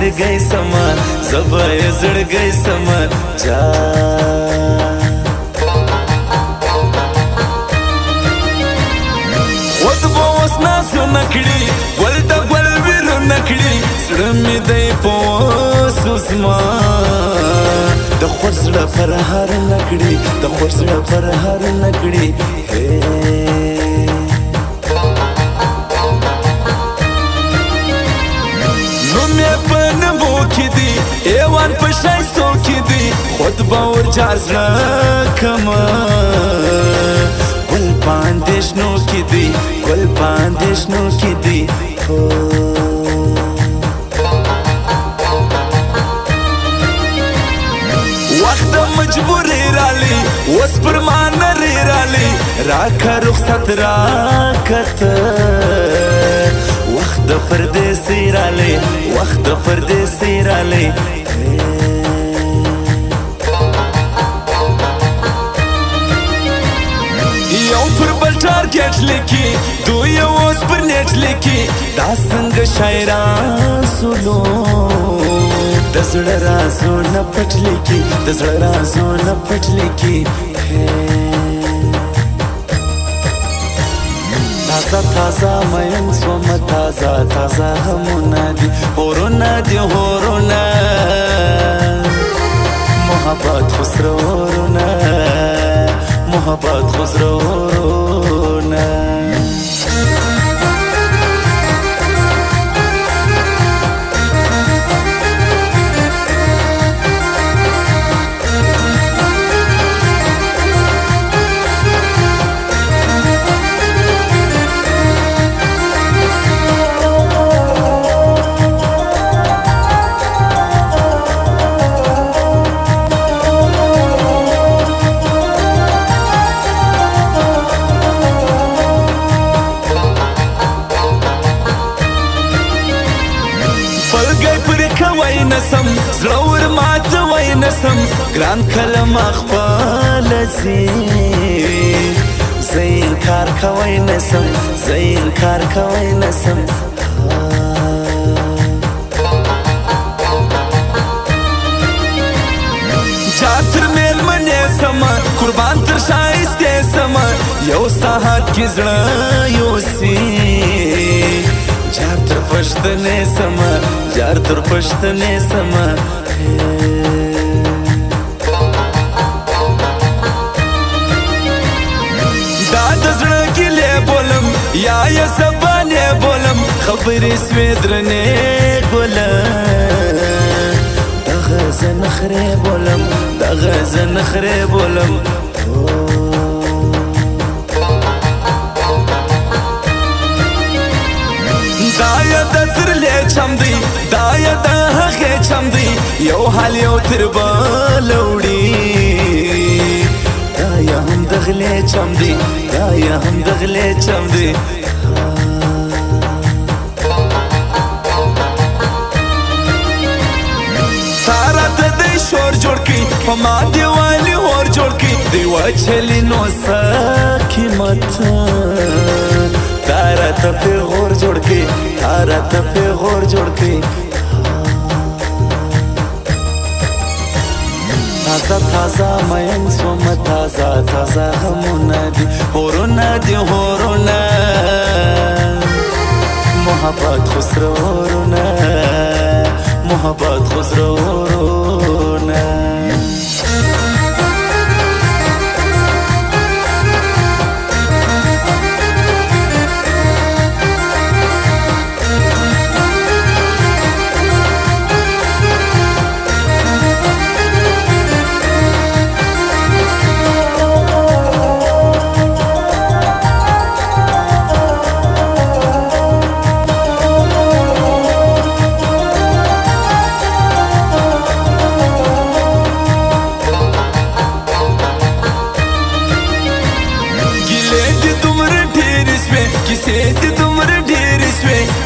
زړګی سما زبا زړګی سما جا خود به اوس ناسو نکړي ګل د ګل ویرو نکړي زړه مې دی په اوس زما د خور زړه پر هر نکړي د خور زړه پر هر نکړي نو مې په نبو کې دي ایوان په شایستو کې دي خود باور جار زړه کما ګل په اندېښنو کې دي ګل په اندېښنو کې دي وخت مجبوري رالی اوس پر ما نرې رالی راکه رخصت راکته وخت د پردیسي رالی وخت د پردیسي رالی یو پر بل ټارګټ لیکي دوی اوس پر نیټ لیکي دا څنګه شاعران سولو د زړه رازونه پټ لیکي د زړه رازونه پټ لیکي تازه تازه مین سوم تازه تازه غمونه دي هورونه دي هورونه محبت خسرورونه محبت خسرورونه نسم زلور مات وای نسم ګران کلم خپل زی زین کار کوي نسم زین کار کوي نسم چاتر میل منې سما قربان تر شایسته سما یو ساعت کې زړه یو سی جار تر پښتنې سما جار تر پښتنې سما دا د زړه ګیلې بولم یا یې زبانې بولم خبرې سوې درنې ګولم دغه زه نخرې بولم دغه زه نخرې بولم دا یا د ترلې چم دی دا یا د هغې چم دی یو حال یو تر بل وړي دا یا هم د غلې چم دی دا یا هم د غلې چم دی تارا ته دی شور جوړ کړي په ما دیوالي اور جوړ کړي دی وچلي نو سکیمت تارا ته پیغور جوړ کړي تارا ته پیغور جوړ کړي تازه تازه مین سوم تازه تازه غمونه دي هورونه دي هورونه محبت خسرورونه محبت خسرورونه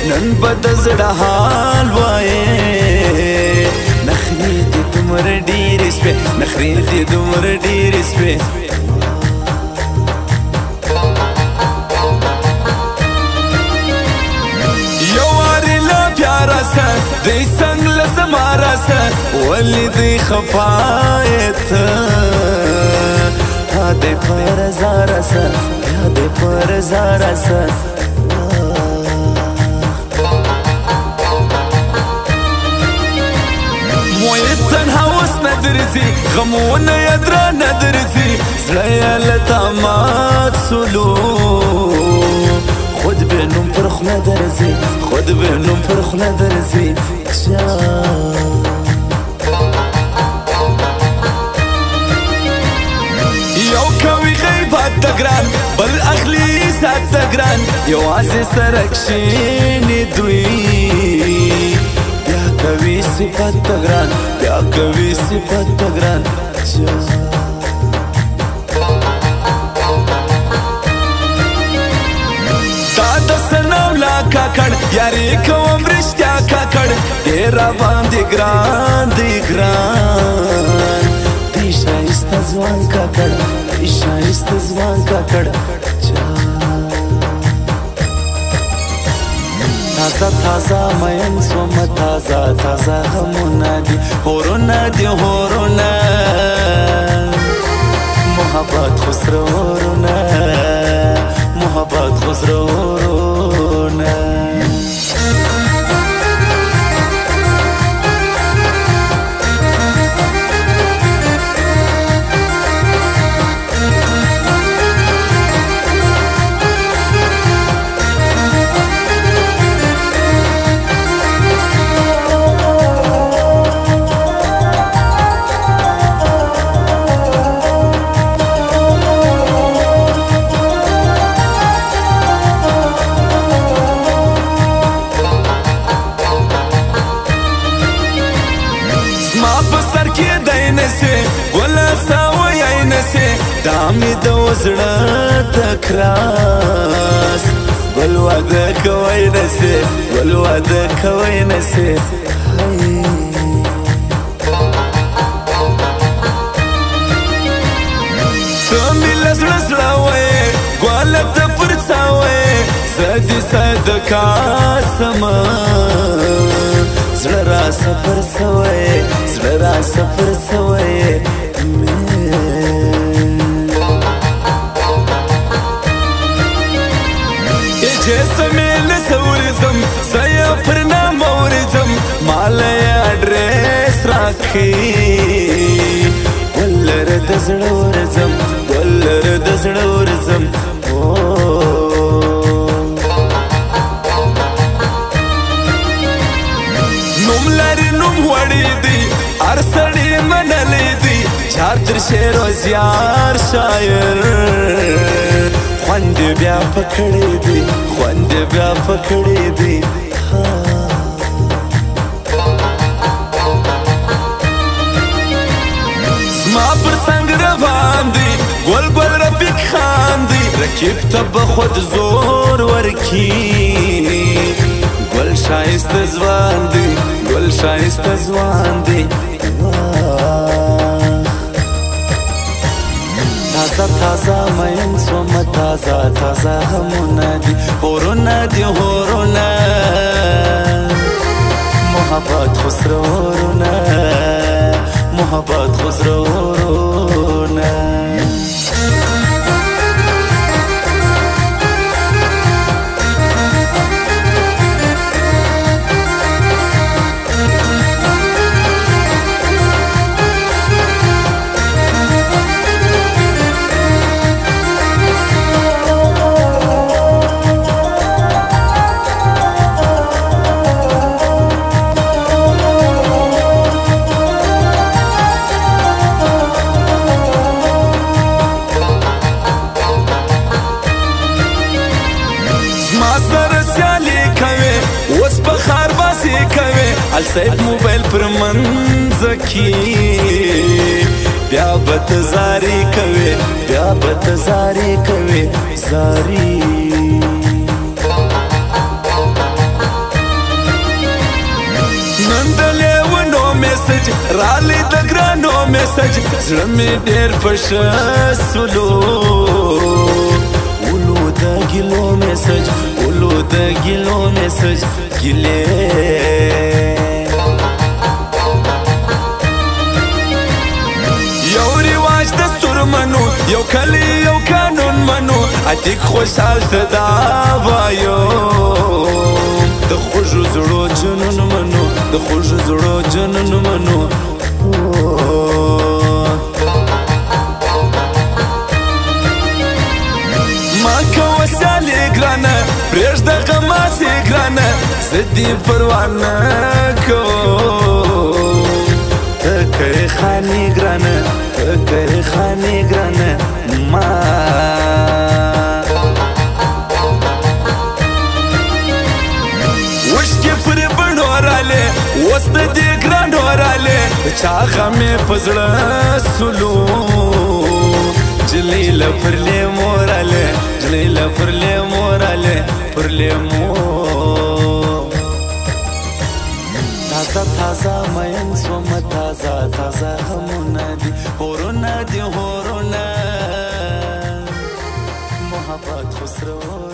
نن بد زړه حال وایې نخرې دې دومره ډېرې سوې نخرې دې دومره ډېرې سوې یو وارې له پیاره سه دې څنګ له خفایت یادې پر زار سر یادې پر زار سر مویې تنها اوس نه درځي غمونه یې درانه درځي زړه یې له تا مات سولو خود به نوم پر خوله درځي خود به نوم پر خوله درځي یو کوي غیبت د ګران بل اخلي عزت د ګران یوازې سره کښېني دوی بیا کوي صفت د ګران بیا کوي صفت د ګران تا د سنو لا کاکړ یاري کوم رښتیا کاکړ ډېر راباندې ګران دی ګران دی ښایسته ځوان کاکړ دی ښایسته ځوان کاکړ تازه تازه مین سوم تازه تازه غمونه دي هورونه دي هورونه محبت خسرورونه محبت خسرورونه ولا ساوي عينسي دامي دوزنا تكراس والوعدك وينسي والوعدك وينسي تامي لزلزلاوي قالت فرساوي زادي صدق عاسما زړه را سفر سوی زړه را سفر سوی جسمې له سورزم زه پر نامه ورځم ماله یې اډرس راکړي ولره د زړه ورځم ولره د زړه ورځم نوم لري نوم وړی دی هر سړی منلی دی چار تر شعر و زیار شاعر خوند بیا پکړی دی خوند بیا پکړی دی زما پر څنګ روان دی ګل ګل رفیق خان دی رکیب ته به خود زور ورکی ګل ښایسته ځوان دی ګل ښایسته ځوان دی تازه تازه مین سوم تازه تازه غمونه دي هورونه دي هورونه محبت خسرورونه محبت خسرورونه السيد موبايل پر منځ کې بیا بد زاری کوي بیا بد زاری کوي زاری نن د لیونو میسج رالی د ګرانو میسج زړه مې ډېر پشه سولو ولو د ګیلو میسج ولو د ګیلو میسج ګیلې عتیق خوشحال ته دا وایو د خوږو زړو جنون منو د خوږو زړو جنون منو ما کوه سیالي ګرانه پرېږده غماسې ګرانه زه دې پروا نه کوم ته کرې خانې ګرانه ته کرې خانې ګرانه ما وشکې پرې بڼو رالې اوس د دې ګرانو رالې د چا غمې په زړه سولو جلی له پر لیمو رالې جلی له پر لیمو رالې پر لیمو تازه تازه مین سوم تازه تازه غمونه دي هورونه دي هورونه محبت خسرو